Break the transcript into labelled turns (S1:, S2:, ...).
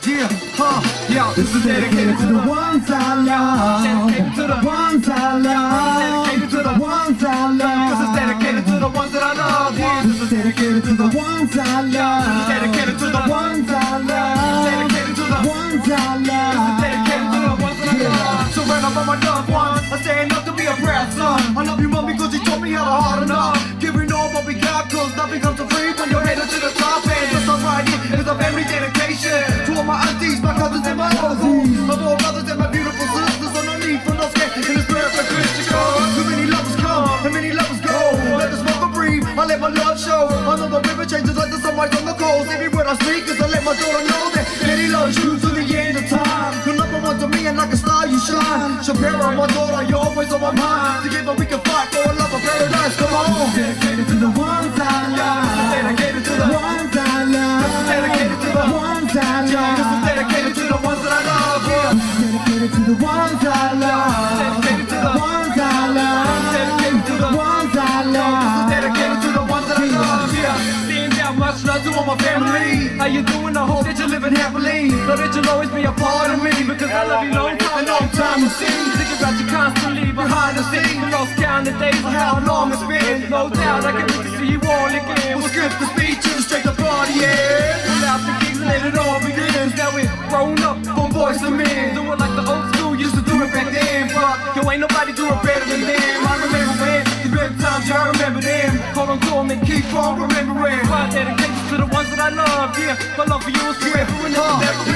S1: yeah. This is dedicated to the ones I love. Dedicated to the ones I love. Dedicated to the ones I love. This is dedicated to the ones that I love. This is dedicated to the ones I love. This is dedicated to the ones I love. Dedicated to the ones I love. This is dedicated to the ones that I love. Surrender for my loved ones. I stand up to be a proud son. I love you, mommy, cause you taught me how to hard enough. Giving all what we got, cause nothing comes for free when you're headed to the top. And just on right here is a family dedication to all my aunties, my cousins, and my uncles. Of all brothers and my beautiful sisters. So no need for no scared in this perfect Christian show. Too many lovers come and many lovers go. Let the smoke breathe, I let my love show. I know the river changes like the sunrise on the coast. Every word I speak is I let my daughter know that Daddy loves you to the end of time. You're number one to me and like a star you shine. Shapiro, my daughter, you're always on my mind. Together we can fight for a love of paradise, come on. Dedicated to the ones I love. Dedicated to the ones I love. Dedicated to the ones I love. This is dedicated to the ones that I love, yeah. Dedicated to the ones I love. Dedicated to the ones I love. Dedicated to the ones I love. This is dedicated to the ones that I love, yeah. Stand out, much love to all my family. How you doing? I hope that you're living happily. Know that you'll always be a part of me, because I love you long time to see. Think about you constantly behind the scenes. The lost count of days of how long it's been. No doubt I can wait to see you all again. We'll skip the speech and straight to party, yeah. Pull out the gigs and let it all begin. Now we're grown up, from boys to men. Do it like the old school used to do it back then. But yo, ain't nobody do it better than them. I remember when the good times, y'all remember them. Hold on to them and keep on remembering. My dedication to the ones that I love, yeah. My love for you is forever and ever.